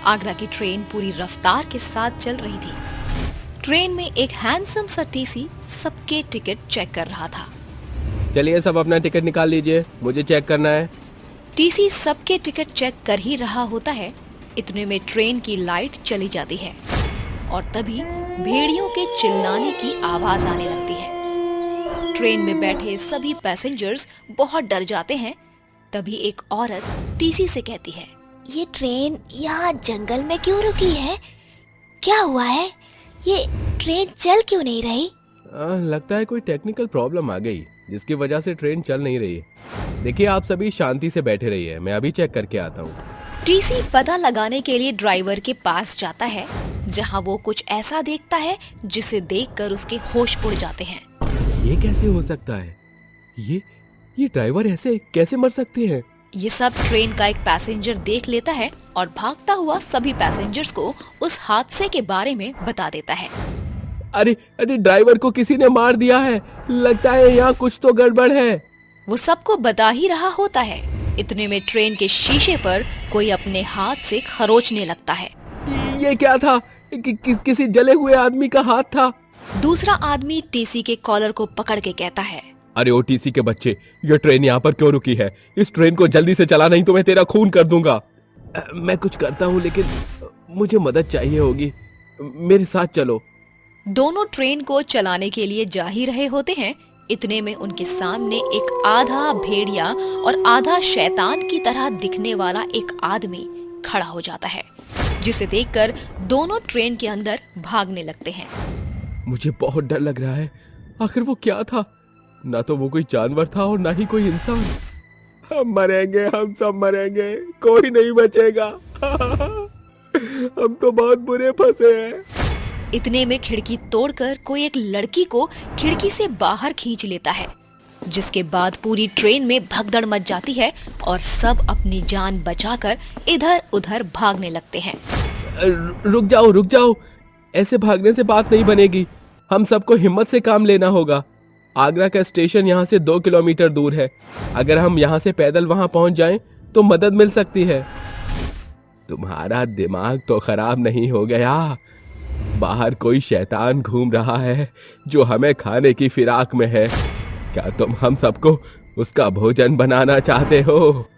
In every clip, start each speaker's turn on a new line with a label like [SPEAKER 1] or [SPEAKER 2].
[SPEAKER 1] आगरा की ट्रेन पूरी रफ्तार के साथ चल रही थी। ट्रेन में एक हैंडसम सा टीसी सबके टिकट चेक कर रहा था।
[SPEAKER 2] चलिए सब अपना टिकट निकाल लीजिए, मुझे चेक करना है।
[SPEAKER 1] टीसी सबके टिकट चेक कर ही रहा होता है, इतने में ट्रेन की लाइट चली जाती है और तभी भेड़ियों के चिल्लाने की आवाज आने लगती है। ट्रेन में बैठे सभी पैसेंजर्स बहुत डर जाते हैं। तभी एक औरत टीसी से कहती है,
[SPEAKER 3] ये ट्रेन यहाँ जंगल में क्यों रुकी है? क्या हुआ है? ये ट्रेन चल क्यों नहीं रही?
[SPEAKER 2] लगता है कोई टेक्निकल प्रॉब्लम आ गई जिसकी वजह से ट्रेन चल नहीं रही है। देखिए आप सभी शांति से बैठे रहिए, मैं अभी चेक करके आता हूँ।
[SPEAKER 1] टीसी पता लगाने के लिए ड्राइवर के पास जाता है, जहाँ वो कुछ ऐसा देखता है जिसे देखकर उसके होश उड़ जाते हैं।
[SPEAKER 2] ये कैसे हो सकता है? ये ड्राइवर ऐसे कैसे मर सकते हैं?
[SPEAKER 1] ये सब ट्रेन का एक पैसेंजर देख लेता है और भागता हुआ सभी पैसेंजर्स को उस हादसे के बारे में बता देता है।
[SPEAKER 2] अरे ड्राइवर को किसी ने मार दिया है, लगता है यहाँ कुछ तो गड़बड़ है।
[SPEAKER 1] वो सबको बता ही रहा होता है, इतने में ट्रेन के शीशे पर कोई अपने हाथ से खरोचने लगता है।
[SPEAKER 2] ये क्या था? किसी जले हुए आदमी का हाथ था।
[SPEAKER 1] दूसरा आदमी टीसी के कॉलर को पकड़ के कहता है,
[SPEAKER 2] अरे ओ टीसी के बच्चे, ये ट्रेन यहाँ पर क्यों रुकी है? इस ट्रेन को जल्दी से चला, नहीं तो मैं तेरा खून कर दूंगा। मैं कुछ करता हूँ लेकिन मुझे मदद चाहिए होगी, मेरे साथ चलो।
[SPEAKER 1] दोनों ट्रेन को चलाने के लिए जा ही रहे होते हैं, इतने में उनके सामने एक आधा भेड़िया और आधा शैतान की तरह दिखने वाला एक आदमी खड़ा हो जाता है, जिसे देखकर दोनों ट्रेन के अंदर भागने लगते हैं।
[SPEAKER 2] मुझे बहुत डर लग रहा है, आखिर वो क्या था? ना तो वो कोई जानवर था और ना ही कोई इंसान। हम मरेंगे, हम सब मरेंगे, कोई नहीं बचेगा। हम तो बहुत बुरे फंसे हैं।
[SPEAKER 1] इतने में खिड़की तोड़कर कोई एक लड़की को खिड़की से बाहर खींच लेता है, जिसके बाद पूरी ट्रेन में भगदड़ मच जाती है और सब अपनी जान बचाकर इधर उधर भागने लगते हैं।
[SPEAKER 2] रुक जाओ, ऐसे भागने से बात नहीं बनेगी। हम सबको हिम्मत से काम लेना होगा। आगरा का स्टेशन यहाँ से 2 किलोमीटर दूर है। अगर हम यहाँ से पैदल वहाँ पहुँच जाएं तो मदद मिल सकती है। तुम्हारा दिमाग तो खराब नहीं हो गया? बाहर कोई शैतान घूम रहा है जो हमें खाने की फिराक में है। क्या तुम हम सबको उसका भोजन बनाना चाहते हो?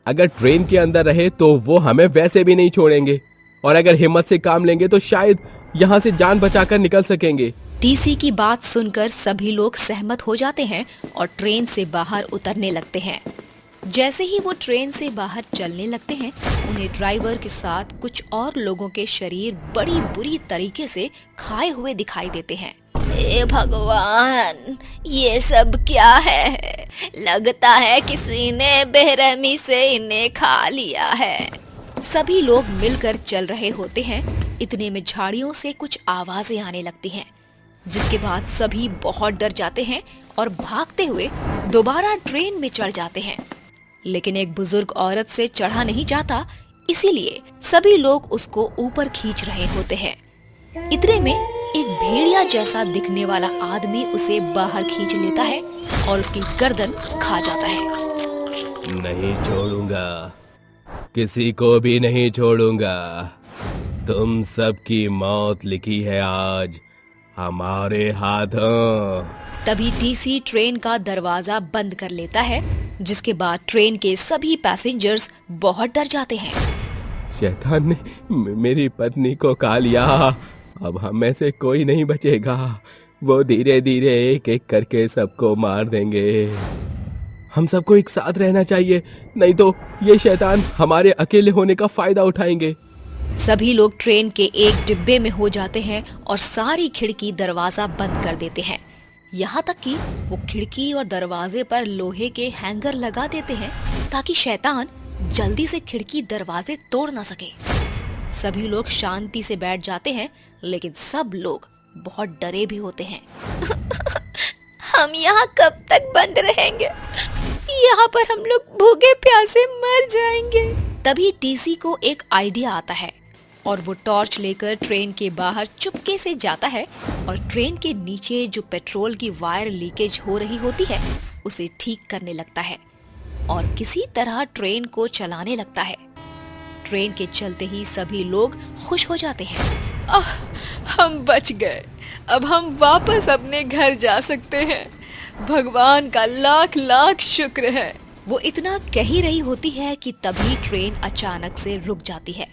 [SPEAKER 2] अगर ट्रेन के अंदर रहे तो वो हमें वैसे भी नहीं छोड़ेंगे, और अगर हिम्मत से काम लेंगे तो शायद यहाँ से जान बचाकर निकल सकेंगे।
[SPEAKER 1] टीसी की बात सुनकर सभी लोग सहमत हो जाते हैं और ट्रेन से बाहर उतरने लगते हैं। जैसे ही वो ट्रेन से बाहर चलने लगते हैं, उन्हें ड्राइवर के साथ कुछ और लोगों के शरीर बड़ी बुरी तरीके से खाए हुए दिखाई देते हैं।
[SPEAKER 3] हे भगवान, ये सब क्या है? लगता है किसी ने बेरहमी से इन्हें खा लिया है।
[SPEAKER 1] सभी लोग मिलकर चल रहे होते हैं, इतने में झाड़ियों से कुछ आवाजें आने लगती हैं, जिसके बाद सभी बहुत डर जाते हैं और भागते हुए दोबारा ट्रेन में चढ़ जाते हैं। लेकिन एक बुजुर्ग औरत से चढ़ा नहीं जाता, इसीलिए सभी लोग उसको ऊपर खींच रहे होते हैं। इतने में एक भेड़िया जैसा दिखने वाला आदमी उसे बाहर खींच लेता है और उसकी गर्दन खा जाता है।
[SPEAKER 2] नहीं छोड़ूंगा, किसी को भी नहीं छोड़ूंगा। तुम सबकी मौत लिखी है आज हमारे हाथों।
[SPEAKER 1] तभी टीसी ट्रेन का दरवाजा बंद कर लेता है, जिसके बाद ट्रेन के सभी पैसेंजर्स बहुत डर जाते हैं।
[SPEAKER 2] शैतान ने मेरी पत्नी को खा लिया, अब हम में से कोई नहीं बचेगा। वो धीरे धीरे एक एक करके सबको मार देंगे। हम सबको एक साथ रहना चाहिए, नहीं तो ये शैतान हमारे अकेले होने का फायदा उठाएंगे।
[SPEAKER 1] सभी लोग ट्रेन के एक डिब्बे में हो जाते हैं और सारी खिड़की दरवाजा बंद कर देते हैं। यहाँ तक कि वो खिड़की और दरवाजे पर लोहे के हैंगर लगा देते हैं ताकि शैतान जल्दी से खिड़की दरवाजे तोड़ ना सके। सभी लोग शांति से बैठ जाते हैं, लेकिन सब लोग बहुत डरे भी होते हैं।
[SPEAKER 3] हम यहाँ कब तक बंद रहेंगे? यहाँ पर हम लोग भूखे प्यासे मर जाएंगे।
[SPEAKER 1] तभी टीसी को एक आइडिया आता है और वो टॉर्च लेकर ट्रेन के बाहर चुपके से जाता है और ट्रेन के नीचे जो पेट्रोल की वायर लीकेज हो रही होती है उसे ठीक करने लगता है और किसी तरह ट्रेन को चलाने लगता है। ट्रेन के चलते ही सभी लोग खुश हो जाते हैं।
[SPEAKER 4] हम बच गए, अब हम वापस अपने घर जा सकते हैं। भगवान का लाख लाख शुक्र है।
[SPEAKER 1] वो इतना कह ही रही होती है कि तभी ट्रेन अचानक से रुक जाती है।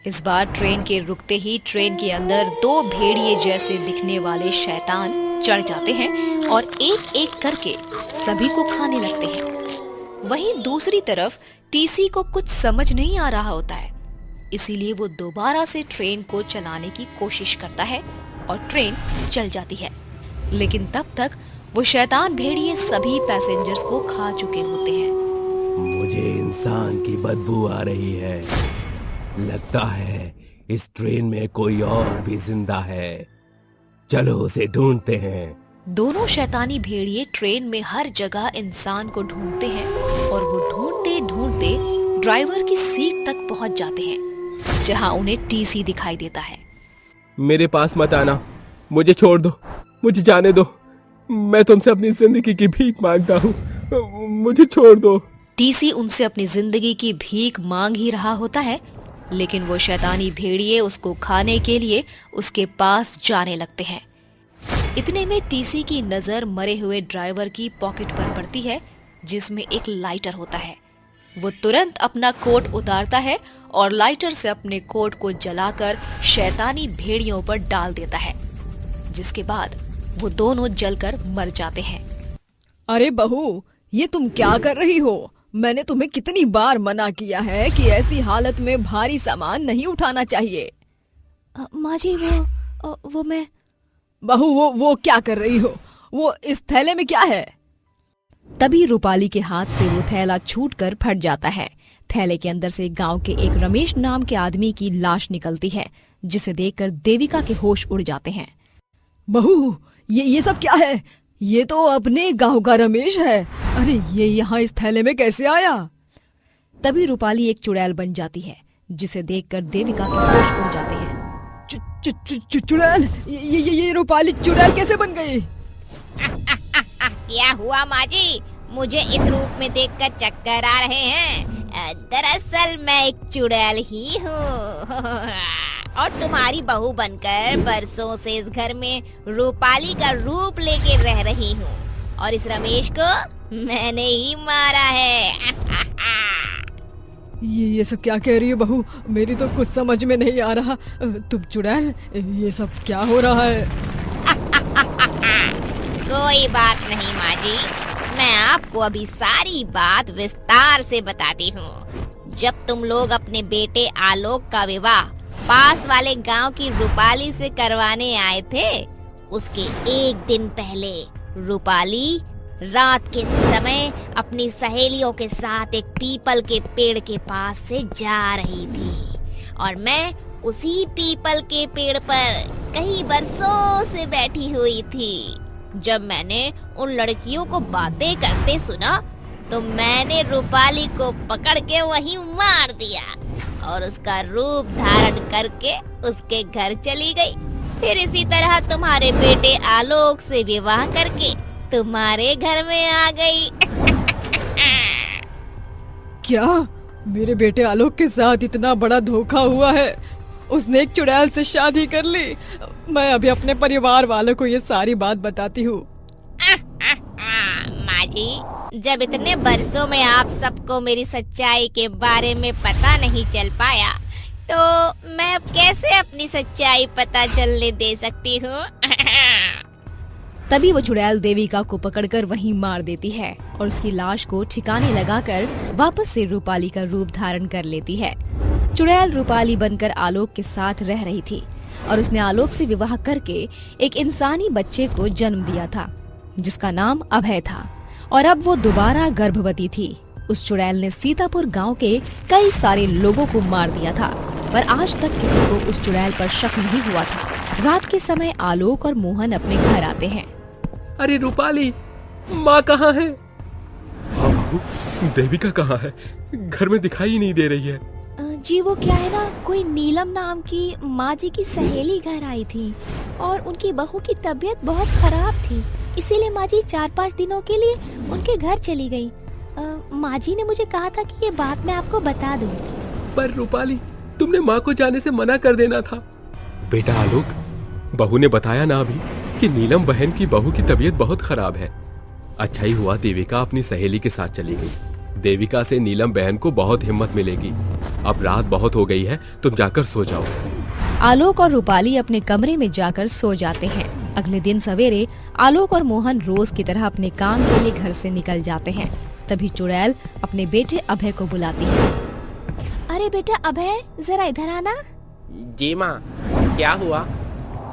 [SPEAKER 1] इस बार ट्रेन के रुकते ही ट्रेन के अंदर 2 भेड़िए जैसे दिखने वाले शैतान चढ़ जाते हैं और एक एक करके सभी को खाने लगते हैं। वहीं दूसरी तरफ टीसी को कुछ समझ नहीं आ रहा होता है, इसीलिए वो दोबारा से ट्रेन को चलाने की कोशिश करता है और ट्रेन चल जाती है। लेकिन तब तक वो शैतान भेड़िए सभी पैसेंजर्स को खा चुके होते हैं।
[SPEAKER 2] मुझे इंसान की बदबू आ रही है। लगता है इस ट्रेन में कोई और भी जिंदा है। चलो उसे ढूंढते हैं।
[SPEAKER 1] दोनों शैतानी भेड़िए ट्रेन में हर जगह इंसान को ढूंढते हैं और वो ढूंढते ढूंढते ड्राइवर की सीट तक पहुंच जाते हैं, जहां उन्हें टीसी दिखाई देता है।
[SPEAKER 2] मेरे पास मत आना, मुझे छोड़ दो, मुझे जाने दो। मैं तुमसे अपनी जिंदगी की भीख मांगता हूँ, मुझे छोड़ दो।
[SPEAKER 1] टीसी उनसे अपनी जिंदगी की भीख मांग ही रहा होता है, लेकिन वो शैतानी भेड़िए उसको खाने के लिए उसके पास जाने लगते हैं। इतने में टीसी की नजर मरे हुए ड्राइवर की पॉकेट पर पड़ती है, जिसमें एक लाइटर होता है। वो तुरंत अपना कोट उतारता है और लाइटर से अपने कोट को जलाकर शैतानी भेड़ियों पर डाल देता है, जिसके बाद वो दोनों जलकर मर जाते हैं।
[SPEAKER 4] अरे बहू, ये तुम क्या कर रही हो? मैंने तुम्हें कितनी बार मना किया है कि ऐसी हालत में भारी सामान नहीं उठाना चाहिए।
[SPEAKER 1] माँ जी, वो मैं।
[SPEAKER 4] बहू, वो क्या कर रही हो? वो इस थैले में क्या है?
[SPEAKER 1] तभी रूपाली के हाथ से वो थैला छूटकर फट जाता है। थैले के अंदर से गांव के एक रमेश नाम के आदमी की लाश निकलती है, जिसे देखकर देविका के होश उड़ जाते हैं।
[SPEAKER 4] बहू, ये सब क्या है? ये तो अपने गांव का रमेश है। अरे ये यहाँ इस थैले में कैसे आया?
[SPEAKER 1] तभी रूपाली एक चुड़ैल बन जाती है, जिसे देखकर देविका के होश उड़ जाते हैं।
[SPEAKER 4] चुड़ैल? ये रूपाली चुड़ैल कैसे बन गई?
[SPEAKER 3] क्या हुआ माँ जी? मुझे इस रूप में देखकर चक्कर आ रहे हैं। दरअसल मैं एक चुड़ैल ही हूँ और तुम्हारी बहू बनकर बरसों से इस घर में रूपाली का रूप लेके रह रही हूँ और इस रमेश को मैंने ही मारा है।
[SPEAKER 4] ये सब क्या कह रही है बहू? मेरी तो कुछ समझ में नहीं आ रहा। तुम चुड़ैल, ये सब क्या हो रहा है?
[SPEAKER 3] कोई बात नहीं माँ जी, मैं आपको अभी सारी बात विस्तार से बताती हूँ। जब तुम लोग अपने बेटे आलोक का विवाह पास वाले गांव की रूपाली से करवाने आए थे, उसके एक दिन पहले रूपाली रात के समय अपनी सहेलियों के साथ एक पीपल के पेड़ के पास से जा रही थी और मैं उसी पीपल के पेड़ पर कई बरसों से बैठी हुई थी। जब मैंने उन लड़कियों को बातें करते सुना तो मैंने रूपाली को पकड़ के वहीं मार दिया और उसका रूप धारण करके उसके घर चली गई। फिर इसी तरह तुम्हारे बेटे आलोक से विवाह करके तुम्हारे घर में आ गई।
[SPEAKER 4] क्या मेरे बेटे आलोक के साथ इतना बड़ा धोखा हुआ है? उसने एक चुड़ैल से शादी कर ली। मैं अभी अपने परिवार वालों को ये सारी बात बताती हूँ।
[SPEAKER 3] माँ जी, जब इतने बरसों में आप सबको मेरी सच्चाई के बारे में पता नहीं चल पाया तो मैं अब कैसे अपनी सच्चाई पता चलने दे सकती हूँ?
[SPEAKER 1] तभी वो चुड़ैल देविका को पकड़कर वहीं मार देती है और उसकी लाश को ठिकाने लगाकर वापस से रूपाली का रूप धारण कर लेती है। चुड़ैल रूपाली बनकर आलोक के साथ रह रही थी और उसने आलोक से विवाह करके एक इंसानी बच्चे को जन्म दिया था, जिसका नाम अभय था और अब वो दोबारा गर्भवती थी। उस चुड़ैल ने सीतापुर गांव के कई सारे लोगों को मार दिया था, पर आज तक किसी को उस चुड़ैल पर शक नहीं हुआ था। रात के समय आलोक और मोहन अपने घर आते हैं।
[SPEAKER 2] अरे रूपाली, माँ कहाँ है? हाँ बाबू, देविका कहाँ है? घर में दिखाई ही नहीं दे रही है।
[SPEAKER 1] जी वो क्या है ना, कोई नीलम नाम की माँ जी की सहेली घर आई थी और उनकी बहू की तबीयत बहुत खराब थी, इसीलिए माँ जी 4-5 दिनों के लिए उनके घर चली गई। माँ जी ने मुझे कहा था कि ये बात मैं आपको बता दूं।
[SPEAKER 2] पर रूपाली, तुमने माँ को जाने से मना कर देना था। बेटा आलोक, बहू ने बताया ना अभी कि नीलम बहन की बहू की तबीयत बहुत खराब है। अच्छा ही हुआ देविका अपनी सहेली के साथ चली गई। देविका से नीलम बहन को बहुत हिम्मत मिलेगी। अब रात बहुत हो गई है, तुम जाकर सो जाओ।
[SPEAKER 1] आलोक और रूपाली अपने कमरे में जाकर सो जाते हैं। अगले दिन सवेरे आलोक और मोहन रोज की तरह अपने काम के लिए घर से निकल जाते हैं। तभी चुड़ैल अपने बेटे अभय को बुलाती है। अरे बेटा अभय, जरा इधर आना।
[SPEAKER 2] जी माँ, क्या हुआ?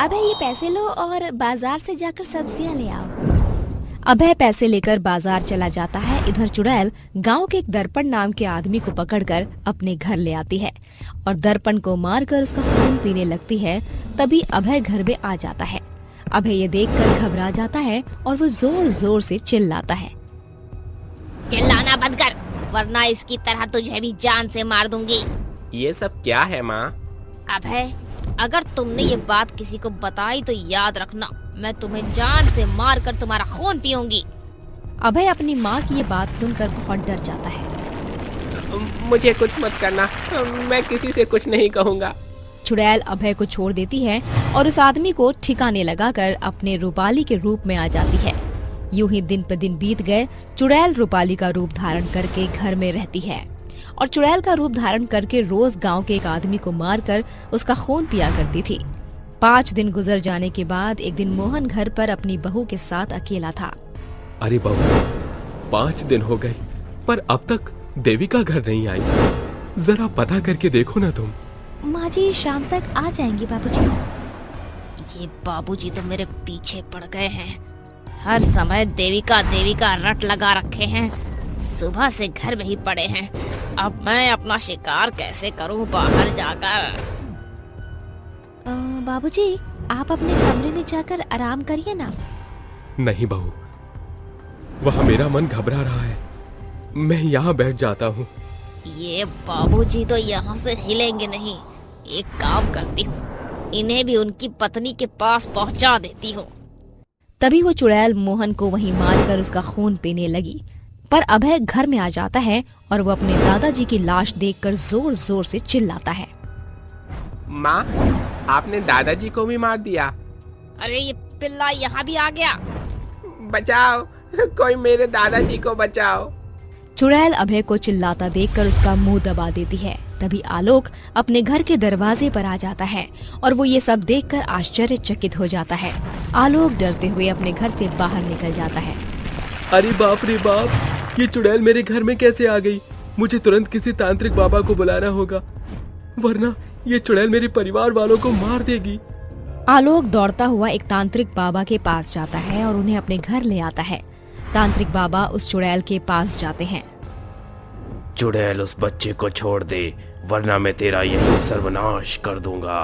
[SPEAKER 1] अभय ये पैसे लो और बाजार से जाकर सब्जियां ले आओ। अभय पैसे लेकर बाजार चला जाता है। इधर चुड़ैल गांव के एक दर्पण नाम के आदमी को पकड़कर अपने घर ले आती है और दर्पण को मारकर उसका खून पीने लगती है। तभी अभय घर में आ जाता है। अभय ये देखकर घबरा जाता है और वो जोर जोर से चिल्लाता है।
[SPEAKER 3] चिल्लाना बंद कर, वरना इसकी तरह तुझे भी जान से मार दूंगी।
[SPEAKER 2] ये सब क्या है माँ?
[SPEAKER 3] अभय, अगर तुमने ये बात किसी को बताई तो याद रखना, मैं तुम्हें जान से मारकर तुम्हारा खून पीऊंगी।
[SPEAKER 1] अभय अपनी माँ की ये बात सुनकर बहुत डर जाता है।
[SPEAKER 2] मुझे कुछ मत करना, मैं किसी से कुछ नहीं कहूँगा।
[SPEAKER 1] चुड़ैल अभय को छोड़ देती है और उस आदमी को ठिकाने लगाकर अपने रूपाली के रूप में आ जाती है। यूं ही दिन पर दिन बीत गए। चुड़ैल रूपाली का रूप धारण करके घर में रहती है और चुड़ैल का रूप धारण करके रोज गांव के एक आदमी को मारकर उसका खून पिया करती थी। 5 दिन गुजर जाने के बाद एक दिन मोहन घर पर अपनी बहू के साथ अकेला था।
[SPEAKER 2] अरे बहू, 5 दिन हो गए पर अब तक देविका घर नहीं आई। जरा पता करके देखो ना तुम।
[SPEAKER 1] माँ जी शाम तक आ जाएंगे बाबूजी।
[SPEAKER 3] ये बाबूजी तो मेरे पीछे पड़ गए हैं। हर समय देविका रट लगा रखे हैं। सुबह से घर में ही पड़े हैं। अब मैं अपना शिकार कैसे करूं बाहर जाकर?
[SPEAKER 1] बाबूजी, आप अपने कमरे में जाकर आराम करिए ना।
[SPEAKER 2] नहीं बहू, वहाँ मेरा मन घबरा रहा है। मैं यहाँ बैठ जाता हूँ।
[SPEAKER 3] ये बाबूजी तो यहाँ से हिलेंगे नहीं। एक काम करती हूँ, इन्हें भी उनकी पत्नी के पास पहुँचा देती हूँ।
[SPEAKER 1] तभी वो चुड़ैल मोहन को वहीं मारकर उसका खून पीने लगी। पर अभय घर में आ जाता है और वो अपने दादाजी की लाश देखकर जोर जोर से चिल्लाता है।
[SPEAKER 2] माँ, आपने दादाजी को भी मार दिया।
[SPEAKER 3] अरे ये पिल्ला यहाँ भी आ गया।
[SPEAKER 2] बचाओ, कोई मेरे दादाजी को बचाओ।
[SPEAKER 1] चुड़ैल अभय को चिल्लाता देखकर उसका मुंह दबा देती है। तभी आलोक अपने घर के दरवाजे पर आ जाता है और वो ये सब देखकर आश्चर्यचकित हो जाता है। आलोक डरते हुए अपने घर से बाहर निकल जाता है।
[SPEAKER 2] अरे बाप रे बाप, ये चुड़ैल मेरे घर में कैसे आ गई? मुझे तुरंत किसी तांत्रिक बाबा को बुलाना होगा, वरना ये चुड़ैल मेरे परिवार वालों को मार देगी।
[SPEAKER 1] आलोक दौड़ता हुआ एक तांत्रिक बाबा के पास जाता है और उन्हें अपने घर ले आता है। तांत्रिक बाबा उस चुड़ैल के पास जाते हैं।
[SPEAKER 5] चुड़ैल, उस बच्चे को छोड़ दे, वरना मैं तेरा यही सर्वनाश कर दूंगा।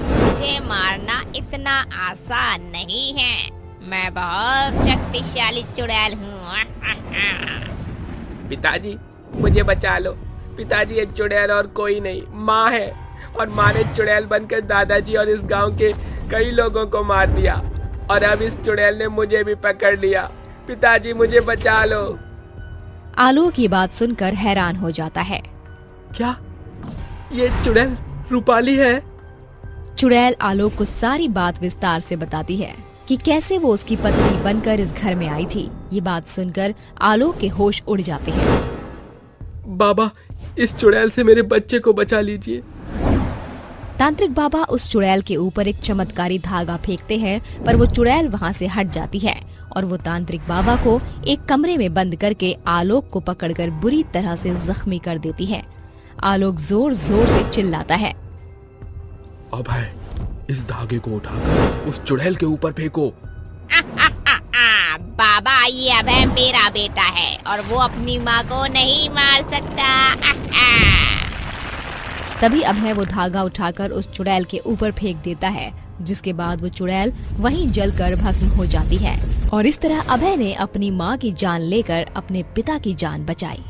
[SPEAKER 3] मुझे मारना इतना आसान नहीं है। मैं बहुत शक्तिशाली चुड़ैल हूँ।
[SPEAKER 2] पिताजी, मुझे बचा लो। पिताजी, ये चुड़ैल और कोई नहीं, माँ है, और माँ ने चुड़ैल बनकर दादाजी और इस गांव के कई लोगों को मार दिया, और अब इस चुड़ैल ने मुझे भी पकड़ लिया। पिताजी, मुझे बचा लो।
[SPEAKER 1] आलोक ये बात सुनकर हैरान हो जाता है।
[SPEAKER 2] क्या ये चुड़ैल रूपाली है?
[SPEAKER 1] चुड़ैल आलोक को सारी बात विस्तार से बताती है कि कैसे वो उसकी पत्नी बनकर इस घर में आई थी। ये बात सुनकर आलोक के होश उड़ जाते हैं।
[SPEAKER 2] बाबा, इस चुड़ैल से मेरे बच्चे को बचा लीजिए।
[SPEAKER 1] तांत्रिक बाबा उस चुड़ैल के ऊपर एक चमत्कारी धागा फेंकते हैं, पर वो चुड़ैल वहाँ से हट जाती है और वो तांत्रिक बाबा को एक कमरे में बंद करके आलोक को पकड़कर बुरी तरह से जख्मी कर देती है। आलोक जोर जोर से चिल्लाता है।
[SPEAKER 2] अभय, इस धागे को उठाकर उस चुड़ैल के ऊपर फेंको।
[SPEAKER 3] बाबा, ये अभय मेरा बेटा है और वो अपनी माँ को नहीं मार सकता।
[SPEAKER 1] तभी अभय वो धागा उठाकर उस चुड़ैल के ऊपर फेंक देता है, जिसके बाद वो चुड़ैल वहीं जलकर भस्म हो जाती है। और इस तरह अभय ने अपनी माँ की जान लेकर अपने पिता की जान बचाई।